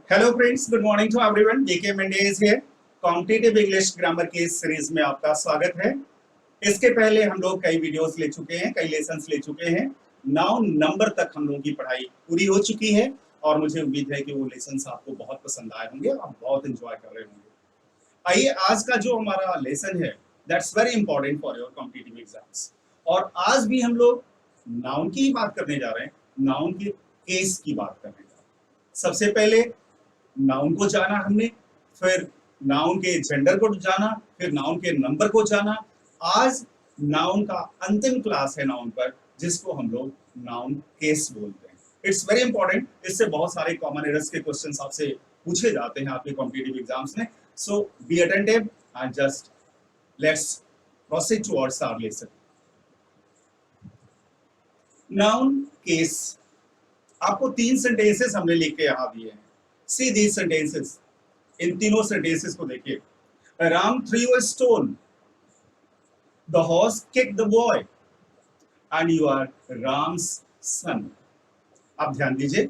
Hello friends, good morning to everyone. DK Mandey is here. Competitive English grammar की इस series में आपका स्वागत है। इसके पहले हम लोग कई वीडियोस ले चुके हैं, कई लेसन्स ले चुके हैं। नाउन नंबर तक हम लोगों की पढ़ाई पूरी हो चुकी है और मुझे उम्मीद है कि वो लेसन्स आपको बहुत पसंद आए होंगे, आप बहुत एंजॉय कर रहे होंगे। आइए, आज का जो हमारा लेसन है that's very important for your competitive exams. और आज भी हम लोग नाउन की बात करने जा रहे हैं, नाउन के केस की बात करने जा रहे हैं। सबसे पहले नाउन को जाना हमने, फिर नाउन के जेंडर को जाना, फिर नाउन के नंबर को जाना। आज नाउन का अंतिम क्लास है नाउन पर, जिसको हम लोग नाउन केस बोलते हैं। It's very important. इससे बहुत सारे कॉमन एरर्स के क्वेश्चंस आपसे पूछे जाते हैं आपके कॉम्पिटिटिव एग्जाम्स में। So be attentive and just let's proceed towards our lesson. Noun case, आपको 3 सेंटेंसेस हमने लिख के यहां दिए हैं। See these sentences. इन तीनों सेंटेंसेस को देखिए। Ram threw a stone. The horse kicked the boy. And you are Ram's son. अब ध्यान दीजिए,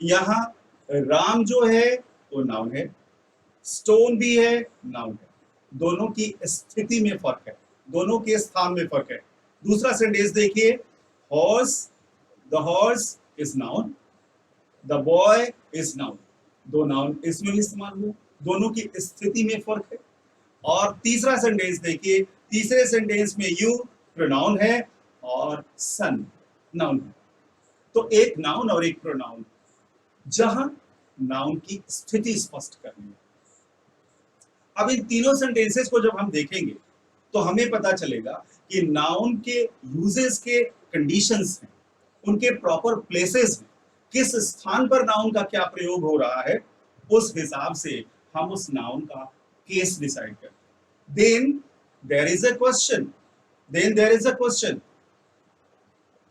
यहां राम जो है वो नाउन है, स्टोन भी है, नाउन है। दोनों की स्थिति में फर्क है, दोनों के स्थान में फर्क है। दूसरा सेंटेंस देखिए, horse, the horse is noun, the boy is noun. दो नाउन इसमें भी इस्तेमाल हुए, दोनों की स्थिति में फर्क है। और तीसरा सेंटेंस देखिए, तीसरे सेंटेंस में यू प्रोनाउन है और सन नाउन है। तो एक नाउन और एक प्रोनाउन, जहां नाउन की स्थिति स्पष्ट करनी है। अब इन तीनों सेंटेंसेस को जब हम देखेंगे तो हमें पता चलेगा कि नाउन के यूजेस के कंडीशंस हैं, उनके प्रॉपर प्लेसेस हैं, किस स्थान पर नाउन का क्या प्रयोग हो रहा है, उस हिसाब से हम उस नाउन का केस डिसाइड करते हैं। देयर इज अ क्वेश्चन,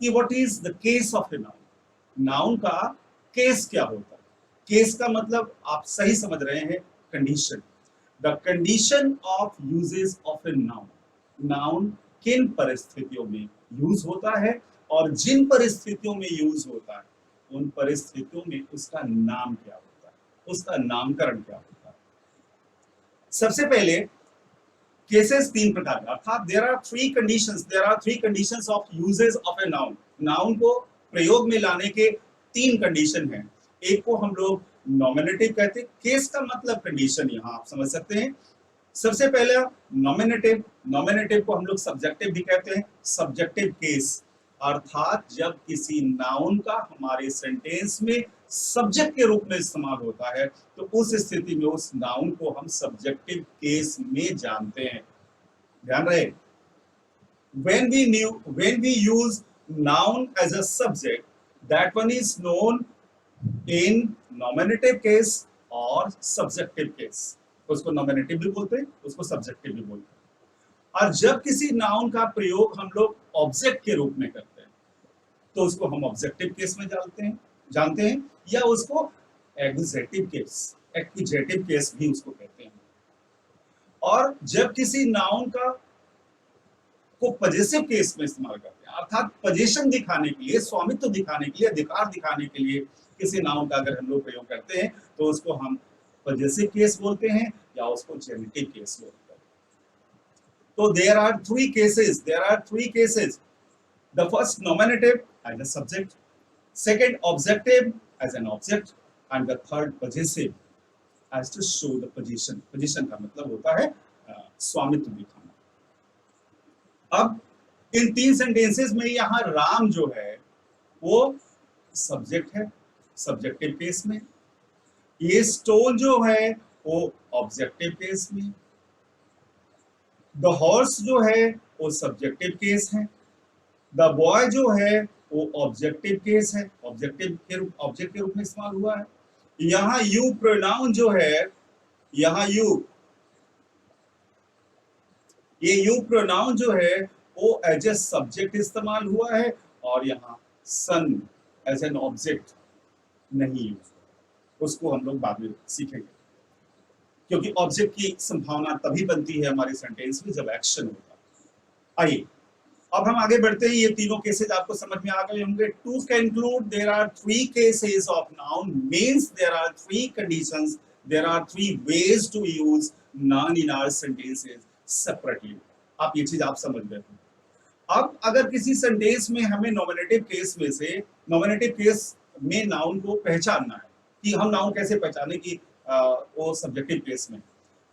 कि what is the case of a noun. Noun का केस क्या होता है? केस का मतलब आप सही समझ रहे हैं, condition. The condition of usages of a noun. Noun किन परिस्थितियों में यूज होता है और जिन परिस्थितियों में यूज होता है उन परिस्थितियों में उसका नाम क्या होता है, उसका नामकरण क्या होता है। सबसे पहले केसेस 3 प्रकार के, अर्थात there are three conditions of usages of a noun. Noun को प्रयोग में लाने के 3 कंडीशन हैं। एक को हम लोग नॉमिनेटिव कहते हैं। केस का मतलब कंडीशन, यहां आप समझ सकते हैं। सबसे पहले नॉमिनेटिव को हम लोग सब्जेक्टिव भी कहते हैं, सब्जेक्टिव केस। अर्थात जब किसी नाउन का हमारे सेंटेंस में सब्जेक्ट के रूप में इस्तेमाल होता है तो उस स्थिति में उस नाउन को हम सब्जेक्टिव केस में जानते हैं। ध्यान रहे, when we use noun as a subject, that one is known in nominative case और subjective case। उसको नॉमिनेटिव भी बोलते हैं, उसको सब्जेक्टिव भी बोलते हैं। और जब किसी नाउन का प्रयोग हम लोग ऑब्जेक्ट के रूप में करते हैं तो उसको हम ऑब्जेक्टिव केस में जानते हैं, या उसको एक्विजेटिव केस भी उसको कहते हैं। और जब किसी नाउन को पजेसिव केस में इस्तेमाल करते हैं, अर्थात पोजीशन दिखाने के लिए, स्वामित्व दिखाने के लिए, अधिकार दिखाने के लिए किसी नाउन का अगर हम लोग प्रयोग करते हैं तो उसको हम पजेसिव केस बोलते हैं या उसको जेनेटिव केस बोलते हैं। तो there are three cases. The first nominative as a subject, second objective as an object, and the third possessive as to show the position. Position का मतलब होता है स्वामित्व दिखाना। अब इन 3 सेंटेंसेस में यहां राम जो है वो सब्जेक्ट है, सब्जेक्टिव केस में। ये स्टोन जो है वो ऑब्जेक्टिव केस में। द हॉर्स जो है वो सब्जेक्टिव केस है। द बॉय जो है वो ऑब्जेक्टिव केस है, ऑब्जेक्ट के रूप में इस्तेमाल हुआ है। यहां यू प्रोनाउन जो है, यहां यू प्रोनाउन जो है वो एज ए सब्जेक्ट इस्तेमाल हुआ है और यहाँ सन एज एन ऑब्जेक्ट नहीं यूज। उसको हम लोग बाद में सीखेंगे, क्योंकि ऑब्जेक्ट की संभावना तभी बनती है हमारे सेंटेंस में जब एक्शन होता है। आइए, अब हम आगे बढ़ते हैं, ये तीनों केसेस आपको समझ में आ गए होंगे। To conclude there are three cases of noun means there are three conditions, there are three ways to use noun in our sentences separately. आप ये चीज आप समझ गए। अब अगर किसी सेंटेंस में हमें नॉमिनेटिव केस में से, नॉमिनेटिव केस में नाउन को पहचानना है कि हम नाउन कैसे पहचाने कि वो सब्जेक्टिव केस में,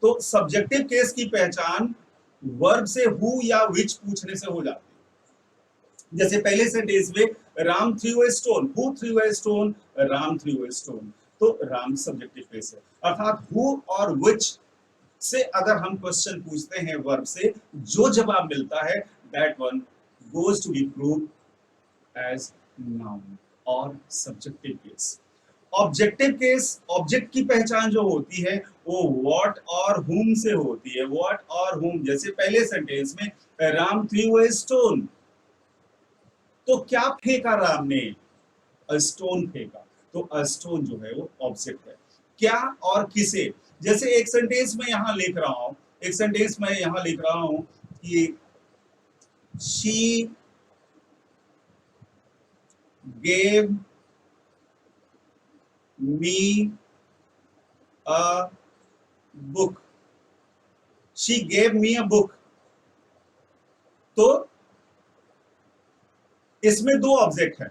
तो सब्जेक्टिव केस की पहचान वर्ब से हु या विच पूछने से हो जाती है। जैसे पहले सेंटेंस में Ram through a stone, who through a stone, Ram through a stone, तो राम सब्जेक्टिव केस है। अर्थात हु और विच से अगर हम क्वेश्चन पूछते हैं वर्ब से, जो जवाब मिलता है that one goes to be proved as noun और subjective case। Objective case, object की पहचान जो होती है वो what और whom से होती है। what और whom, जैसे पहले सेंटेंस में राम थ्रू ए स्टोन, तो क्या फेंका राम ने? स्टोन फेंका, तो स्टोन जो है वो ऑब्जेक्ट है। क्या और किसे, जैसे एक सेंटेंस में यहां लिख रहा हूं, एक सेंटेंस में यहां लिख रहा हूं कि she gave me a book, she gave me a book, तो इसमें दो ऑब्जेक्ट है,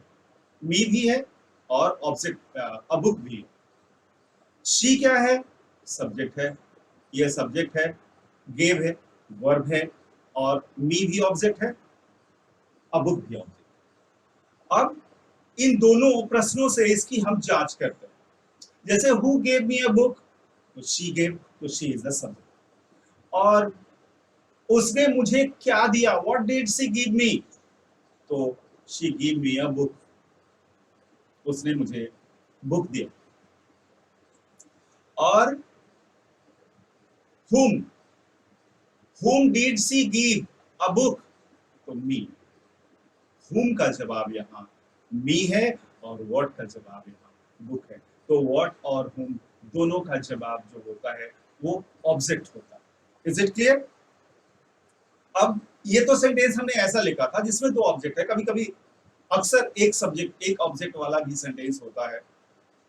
मी भी है और ऑब्जेक्ट अ बुक भी है। शी क्या है? सब्जेक्ट है, ये सब्जेक्ट है, गेव है, वर्ब है, और मी भी ऑब्जेक्ट है, अ बुक भी ऑब्जेक्ट। अब इन दोनों प्रश्नों से इसकी हम जांच करते हैं। जैसे who gave me a book, तो शी गेव, तो शी इज द सब्जेक्ट। और उसने मुझे क्या दिया? What did she give me? तो she give me a book, उसने मुझे बुक दिया। और whom did she give a book? तो मी। whom का जवाब यहाँ मी है और what का जवाब यहाँ बुक है। तो what और whom दोनों का जवाब जो होता है वो ऑब्जेक्ट होता है। Is it clear? अब ये तो सेंटेंस हमने ऐसा लिखा था जिसमें दो ऑब्जेक्ट है। कभी कभी अक्सर एक सब्जेक्ट एक ऑब्जेक्ट वाला भी सेंटेंस होता है,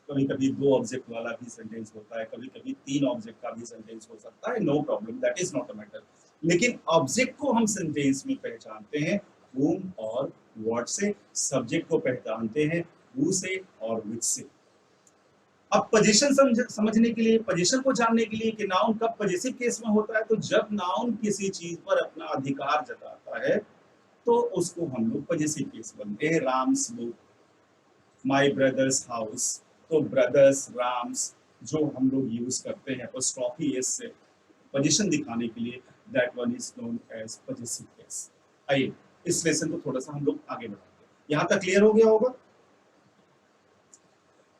कभी कभी दो ऑब्जेक्ट वाला भी सेंटेंस होता है, कभी कभी तीन ऑब्जेक्ट का भी सेंटेंस हो सकता है। No problem, that is not a matter. लेकिन ऑब्जेक्ट को हम सेंटेंस में पहचानते हैं whom और what से, सब्जेक्ट को पहचानते हैं who से और which से। अब पोजीशन समझने के लिए, पोजीशन को जानने के लिए कि नाउन कब पॉजिटिव केस में होता है, तो जब नाउन किसी चीज पर अपना अधिकार जताता है तो उसको हम लोग पॉजिटिव केस बनते हैं। Ram's book, my brothers house, तो ब्रदर्स, राम्स जो हम लोग यूज करते हैं एपोस्ट्रोफी एस से पोजीशन दिखाने के लिए, that one is known as positive case. आइए इस लेसन को थोड़ा सा हम लोग आगे बढ़ाते हैं। यहां तक क्लियर हो गया होगा?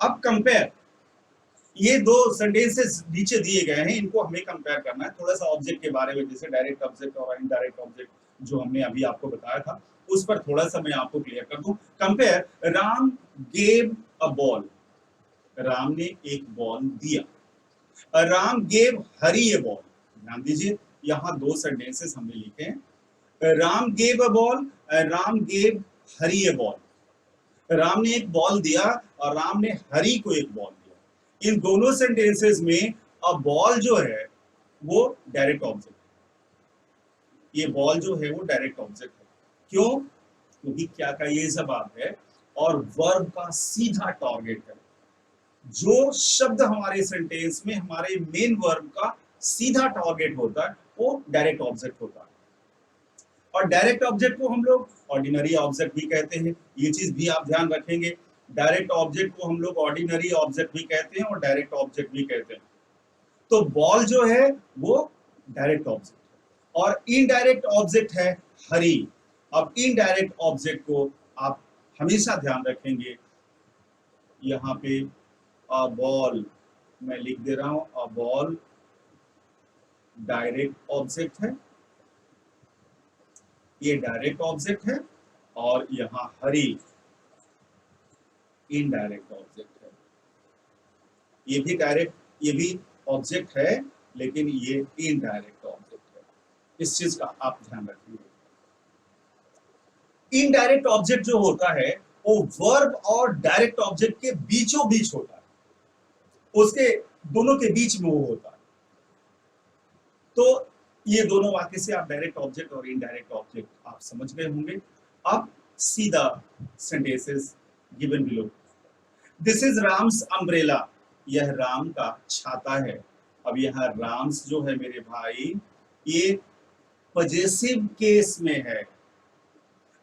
अब कंपेयर, ये दो सेंटेंसेस नीचे दिए गए हैं, इनको हमें कंपेयर करना है। थोड़ा सा ऑब्जेक्ट के बारे में, जैसे डायरेक्ट ऑब्जेक्ट और इनडायरेक्ट ऑब्जेक्ट जो हमने अभी आपको बताया था, उस पर थोड़ा सा मैं आपको क्लियर कर दूं। Compare Ram gave a ball, Ram ने एक बॉल दिया। राम गेव हरी ए बॉल, ध्यान दीजिए यहां दो सेंटेंसेस हमने लिखे हैं। Ram gave a ball, Ram gave Hari A ball. Ram ने एक बॉल दिया और राम ने हरी को एक बॉल दिया। इन दोनों सेंटेंसेस में अ बॉल जो है वो डायरेक्ट ऑब्जेक्ट है। ये बॉल जो है वो डायरेक्ट ऑब्जेक्ट है। क्यों? क्योंकि क्या का ये जवाब है और वर्ब का सीधा टारगेट है। जो शब्द हमारे सेंटेंस में हमारे मेन वर्ब का सीधा टारगेट होता है वो डायरेक्ट ऑब्जेक्ट होता है। और डायरेक्ट ऑब्जेक्ट को हम लोग ऑर्डिनरी ऑब्जेक्ट भी कहते हैं, ये चीज भी आप ध्यान रखेंगे। डायरेक्ट ऑब्जेक्ट को हम लोग ऑर्डिनरी ऑब्जेक्ट भी कहते हैं और डायरेक्ट ऑब्जेक्ट भी कहते हैं। तो बॉल जो है वो डायरेक्ट ऑब्जेक्ट है और इनडायरेक्ट ऑब्जेक्ट है हरी। अब इनडायरेक्ट ऑब्जेक्ट को आप हमेशा ध्यान रखेंगे, यहाँ पे अ बॉल मैं लिख दे रहा हूं, अ बॉल डायरेक्ट ऑब्जेक्ट है, ये डायरेक्ट ऑब्जेक्ट है, और यहाँ हरी इनडायरेक्ट ऑब्जेक्ट है। ये भी डायरेक्ट, ये भी ऑब्जेक्ट है लेकिन ये इनडायरेक्ट ऑब्जेक्ट है। इस चीज का आप ध्यान रखिए। इनडायरेक्ट ऑब्जेक्ट जो होता है वो वर्ब और डायरेक्ट ऑब्जेक्ट के बीचों बीच होता है, उसके दोनों के बीच में वो होता है। तो ये दोनों वाक्य से आप डायरेक्ट ऑब्जेक्ट और इनडायरेक्ट ऑब्जेक्ट आप समझ गए होंगे। अब सीधा sentences given below. This is Ram's umbrella, यह राम का छाता है। अब यहाँ राम्स जो है मेरे भाई ये पजेसिव केस में है।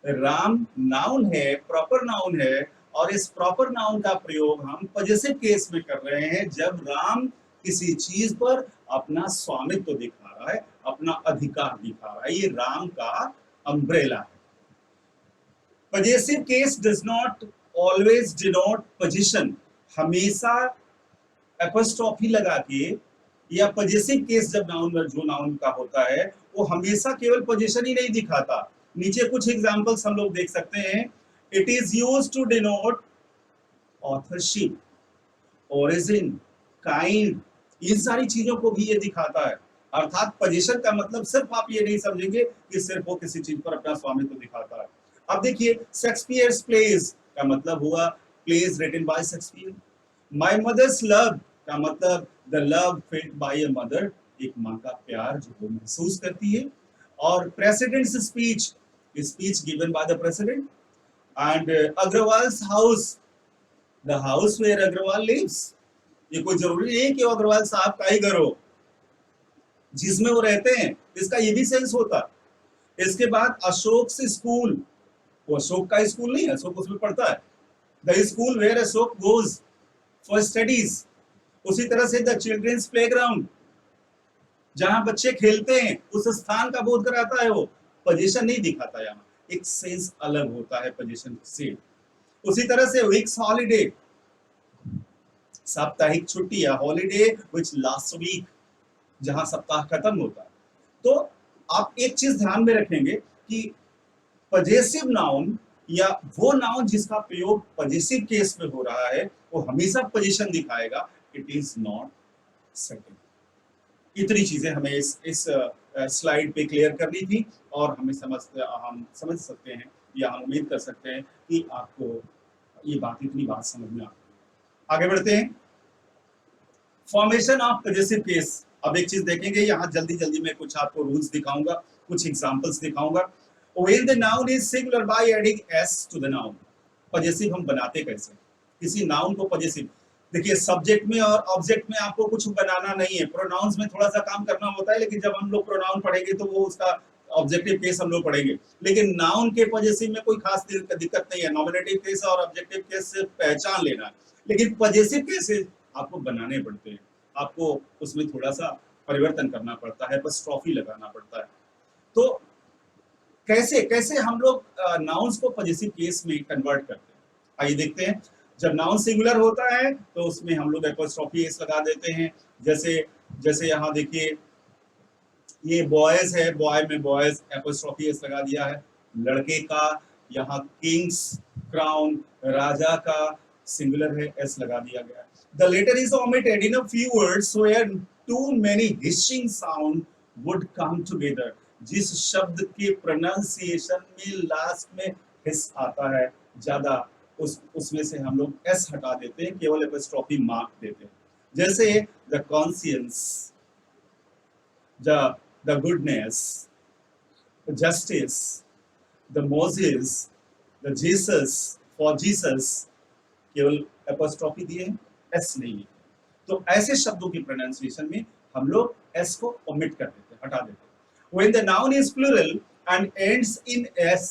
राम नाउन है, प्रॉपर नाउन है, और इस प्रॉपर नाउन का प्रयोग हम पजेसिव केस में कर रहे हैं जब राम किसी चीज पर अपना स्वामित्व दिखा रहा है, अपना अधिकार दिखा रहा है। ये राम का अम्ब्रेला है। Possessive case does not always denote position, हमेशा एपोस्ट्रोफी लगा के, या पजेसिव केस जब नाउन जो नाउन का होता है वो हमेशा केवल पोजीशन ही नहीं दिखाता। नीचे कुछ एग्जांपल्स हम लोग देख सकते हैं। It is used to denote authorship, origin, kind, इन सारी चीजों को भी ये दिखाता है। अर्थात पोजीशन का मतलब सिर्फ आप ये नहीं समझेंगे कि सिर्फ वो किसी चीज पर अपना स्वामित्व दिखाता है। अब देखिए शेक्सपियर्स प्लेज का मतलब हुआ plays written by Shakespeare. My mother's love का मतलब the love felt by a mother, एक माँ का प्यार जो वो महसूस करती है। और president's speech, speech given by the president. And Agrawal's house, the house where Agrawal lives, ये कोई जरूरी नहीं है कि अग्रवाल साहब का ही घर हो जिसमें वो रहते हैं, इसका ये भी सेंस होता। इसके बाद अशोक से स्कूल, वो अशोक का स्कूल नहीं है, अशोक उसमें पढ़ता है। The school where Ashok goes for studies. उसी तरह से द चिल्ड्रंस प्लेग्राउंड, जहां बच्चे खेलते हैं उस स्थान का बोध कराता है। वो पोजीशन नहीं दिखाता, यहाँ एक सेंस अलग होता है पोजीशन से। उसी तरह से वीक्स हॉलीडे, साप्ताहिक छुट्टी या हॉलीडे विच लास्ट वीक, जहां सप्ताह खत्म होता है। तो आप एक चीज ध्यान में रखेंगे कि पजेसिव नाउन या वो नाउन जिसका प्रयोग पजेसिव केस में हो रहा है वो हमेशा पोजीशन दिखाएगा, इट इज नॉट सेकंड। इतनी चीजें हमें इस स्लाइड पे क्लियर करनी थी, और हम समझ सकते हैं या हम उम्मीद कर सकते हैं कि आपको ये बात, इतनी बात समझ में आ गई। आगे बढ़ते हैं। Formation of possessive case. अब एक चीज देखेंगे, यहाँ जल्दी जल्दी मैं कुछ आपको रूल्स दिखाऊंगा, कुछ एग्जांपल्स दिखाऊंगा। When the noun is singular by adding s to the noun, possessive हम बनाते कैसे, किसी नाउन को पजेसिव। देखिए सब्जेक्ट में और ऑब्जेक्ट में आपको कुछ बनाना नहीं है, प्रोनाउंस में थोड़ा सा काम करना होता है, लेकिन जब हम लोग प्रोनाउन पढ़ेंगे तो वो उसका ऑब्जेक्टिव केस हम लोग पढ़ेंगे। लेकिन नाउन के पजेसिव में कोई खास दिक्कत नहीं है, नॉमिनेटिव केस और ऑब्जेक्टिव केस से पहचान लेना है। लेकिन पजेसिव केसेस आपको बनाने पड़ते हैं, आपको उसमें थोड़ा सा परिवर्तन करना पड़ता है, एपोस्ट्रोफी लगाना पड़ता है। तो कैसे कैसे हम लोग नाउन्स को पजेसिव केस में कन्वर्ट करते हैं, आइए देखते हैं। जब नाउन सिंगुलर होता है तो उसमें हम लोग एपोस्ट्रोफी एस लगा देते हैं। जैसे जैसे यहाँ देखिए ये बॉयज है, बॉय में बॉयज एपोस्ट्रोफी एस लगा दिया है। लड़के का यहाँ किंग्स, क्राउन, राजा का सिंगुलर है, एस लगा दिया गया। The letter is omitted in a few words where too many hissing sound would come together. जिस शब्द के प्रोनाउंसिएशन में लास्ट में हिस आता है ज्यादा, उसमें से हम लोग एस हटा देते हैं, केवल एपोस्ट्रोफी मार्क देते हैं। जैसे the conscience, the goodness, the justice, the Moses, the Jesus, for Jesus, केवल एपोस्ट्रोफी दिए, एस नहीं लिखे। तो ऐसे शब्दों की प्रोनाउंसिएशन में हम लोग एस को ओमिट कर देते हैं, हटा देते हैं। When the noun is plural and ends in s,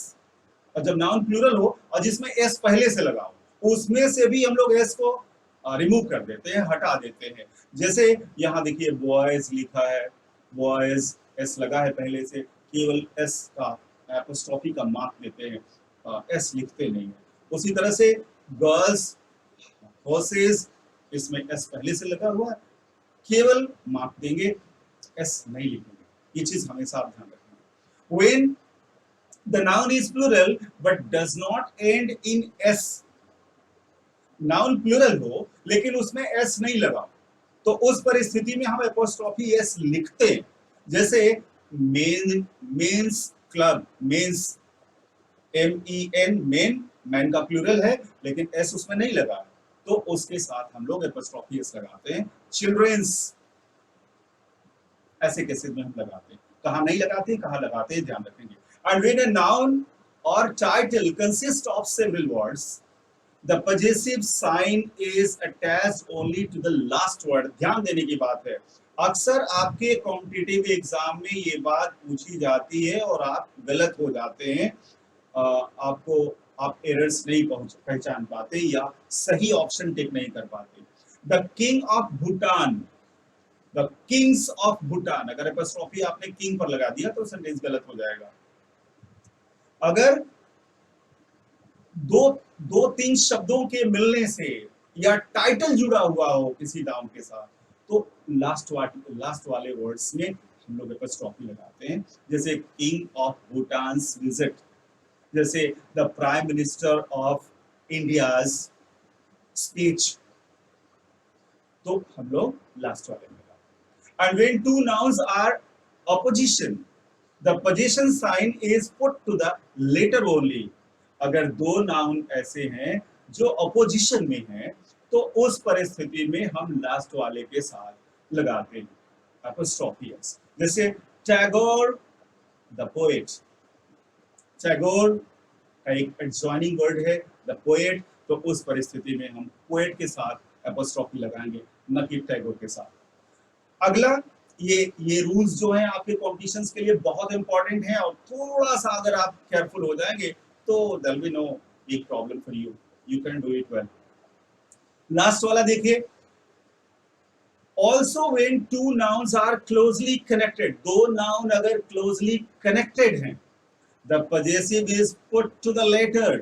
और जब नाउन प्लूरल हो और जिसमें s पहले से लगा हो, उसमें से भी हम लोग s को रिमूव कर देते हैं, हटा देते हैं। जैसे यहाँ देखिए बॉयज लिखा है, बॉयज s लगा है पहले से, केवल s का एपोस्ट्रोफी का मार्क देते हैं, s लिखते नहीं है। उसी तरह से गर्ल्स, हॉर्सेस, इसमें s पहले से लगा हुआ है, केवल मार्क देंगे, s नहीं लिखेंगे। ये चीज हमेशा आप ध्यान रखना। When the noun is plural but does not end in s, noun plural हो लेकिन उसमें s नहीं लगा, तो उस परिस्थिति में हम एपोस्ट्रोफी s लिखते हैं। जैसे men, men's club, men's MEN, men, man का प्लूरल है लेकिन एस उसमें नहीं लगा, तो उसके साथ हम लोग एपोस्ट्रोफी एस लगाते हैं। चिल्ड्रंस ऐसे केसेस में हम लगाते हैं, कहाँ नहीं लगाते कहाँ लगाते हैं ध्यान रखेंगे। एंड व्हेन अ नाउन और title consist of several words, the possessive sign is attached only to the last word. ध्यान देने की बात है, अक्सर आपके कॉम्पिटिटिव एग्जाम में ये बात पूछी जाती है और आप गलत हो जाते हैं, आपको आप एरर्स नहीं पहचान पाते या सही ऑप्शन टिक नहीं कर पाते। The king of Bhutan, the Kings of Bhutan, अगर एपोस्ट्रोफी आपने किंग पर लगा दिया तो सेंटेंस गलत हो जाएगा। अगर दो दो तीन शब्दों के मिलने से या टाइटल जुड़ा हुआ हो किसी नाउन के साथ, तो लास्ट वाले वर्ड्स में हम लोग एपोस्ट्रोफी लगाते हैं। जैसे किंग ऑफ भूटान्स विजिट, जैसे the prime minister of India's speech, तो हम लोग लास्ट वाले में लगाते हैं। And when two nouns are apposition, the position sign is put to the letter only. अगर दो नाउन ऐसे हैं जो अपोजिशन में हैं, तो उस परिस्थिति में हम लास्ट वाले के साथ लगाते हैं एपोस्ट्रोफी एस। जैसे टैगोर द पोएट, टैगोर का एक एडजॉइनिंग वर्ड है द पोएट, तो उस परिस्थिति में हम पोएट के साथ एपोस्ट्रोफी लगाएंगे, न कि टैगोर के साथ। अगला, ये रूल्स जो हैं आपके कॉम्पिटिशन्स के लिए बहुत इंपॉर्टेंट हैं, और थोड़ा सा अगर आप केयरफुल हो जाएंगे तो there will be no big problem for you, you can do it well. Last वाला देखिए, also when two nouns are closely connected, दो नाउन अगर closely connected हैं, the possessive is put to the later,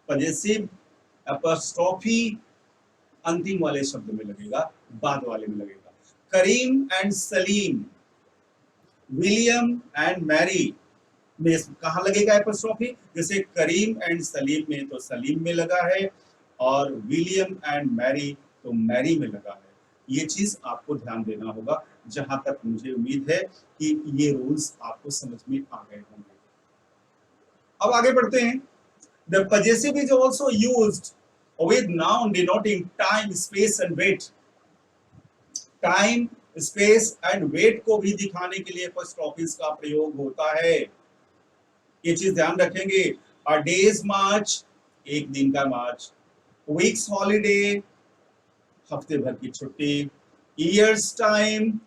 possessive apostrophe अंतिम वाले शब्द में लगेगा, बाद वाले में लगेगा। Karim and Salim, William and Mary में कहाँ लगेगा एपोस्ट्रोफी? जैसे करीम एंड सलीम में तो सलीम में लगा है, और विलियम एंड मैरी तो मैरी में लगा है। ये चीज आपको ध्यान देना होगा। जहां तक मुझे उम्मीद है कि ये रूल्स आपको समझ में आ गए होंगे। अब आगे बढ़ते हैं। The possessive is also used with noun denoting time, space and weight. Time, space and weight को भी दिखाने के लिए एपोस्ट्रोफीज का प्रयोग होता है। ये चीज ध्यान रखेंगे। अ डेज मार्च, एक दिन का मार्च। वीक्स हॉलीडे, हफ्ते भर की छुट्टी। Years time,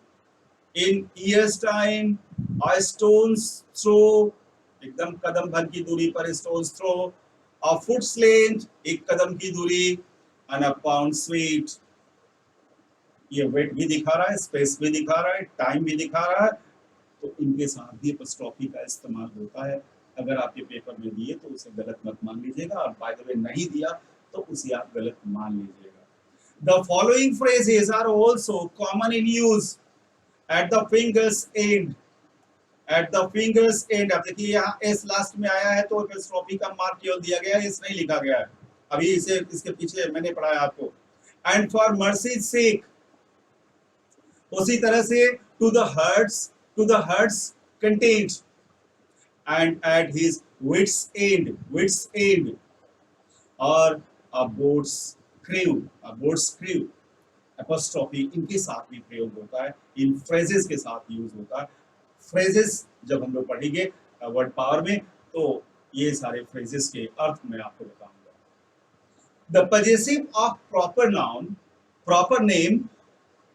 in years time. A stone's throw, एकदम कदम भर की दूरी पर stone's throw. A foot's length, एक कदम की दूरी। एंड अ पाउंड स्वीट, ये वेट भी दिखा रहा है, स्पेस भी दिखा रहा है, टाइम भी दिखा रहा है, तो इनके साथ भी एपोस्ट्रोफी का इस्तेमाल होता है। अगर आपके पेपर में दिए तो उसे गलत मत मान लीजिएगा, और बाय द वे नहीं दिया तो उसे आप गलत मान लीजिएगा। The following phrases are also common in use at the fingers end, at the fingers end. अब देखिए यहाँ एस लास्ट में आया है तो एपोस्ट्रोफी का मार्क केवल दिया गया है, इस नहीं लिखा गया है। अभी इसे इसके पीछे मैंने पढ़ाया आपको। एंड फॉर मर्सी सेक, उसी तरह से to the heart's content, and at his wit's end, और अ बोट्स क्रू, एपोस्ट्रोफी इनके साथ भी प्रयोग होता है, इन फ्रेजेस के साथ यूज होता है। फ्रेजेस जब हम लोग पढ़ेंगे वर्ड पावर में, तो ये सारे फ्रेजेस के अर्थ मैं आपको बताऊंगा। The possessive of proper name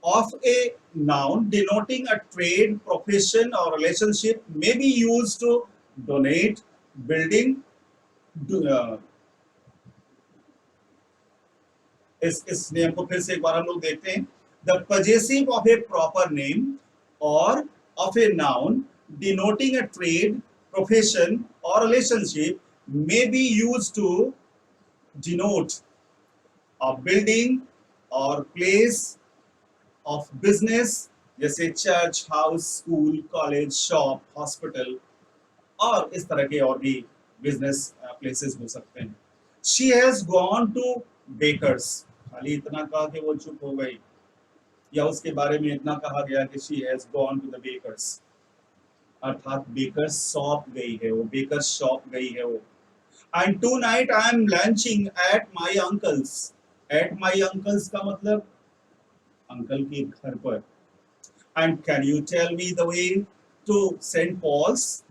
of a noun denoting a trade, profession or relationship may be used to donate, building, इस नियम को फिर से एक बार हम लोग देखते हैं। The possessive of a proper name or of a noun denoting a trade, profession or relationship may be used to denote a building or place of business, जैसे church, house, school, college, shop, hospital, और इस तरह के और भी business places हो सकते हैं। She has gone to bakers, खाली इतना कहा कि वो चुप हो गई, या उसके बारे में इतना कहा गया कि she has gone to the bakers, अर्थात बेकर्स शॉप गई है वो, बेकर्स शॉप गई है वो। And tonight I am lunching at my uncle's. At my uncle's का मतलब अंकल के घर पर. And can you tell me the way to St. Paul's?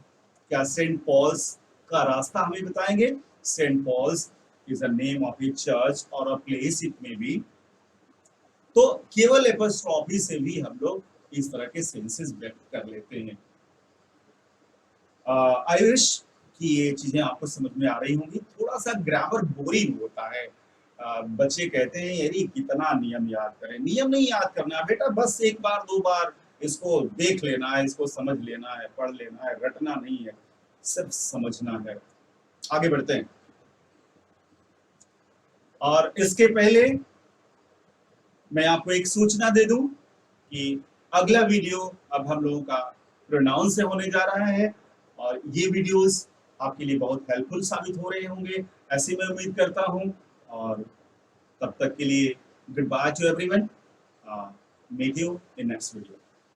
क्या सेंट पॉल्स का रास्ता हमें बताएंगे? Saint Paul's is a name of a church or a place it may be. तो केवल एपोस्ट्रोफी से भी हम लोग इस तरह के सेंसेस व्यक्त कर लेते हैं. आई विश कि ये चीजें आपको समझ में आ रही होंगी. थोड़ा सा ग्रामर बोरिंग होता है. बच्चे कहते हैं यारी कितना नियम याद करें. नियम नहीं याद करना बेटा, बस एक बार दो बार इसको देख लेना है, इसको समझ लेना है, पढ़ लेना है, रटना नहीं है, सिर्फ समझना है. आगे बढ़ते हैं. और इसके पहले मैं आपको एक सूचना दे दूं कि अगला वीडियो अब हम लोगों का प्रोनाउन से होने जा रहा है और ये वीडियोस आपके लिए बहुत हेल्पफुल साबित हो रहे होंगे, ऐसी मैं उम्मीद करता हूं. और तब तक के लिए good bye to everyone. Meet you in next video.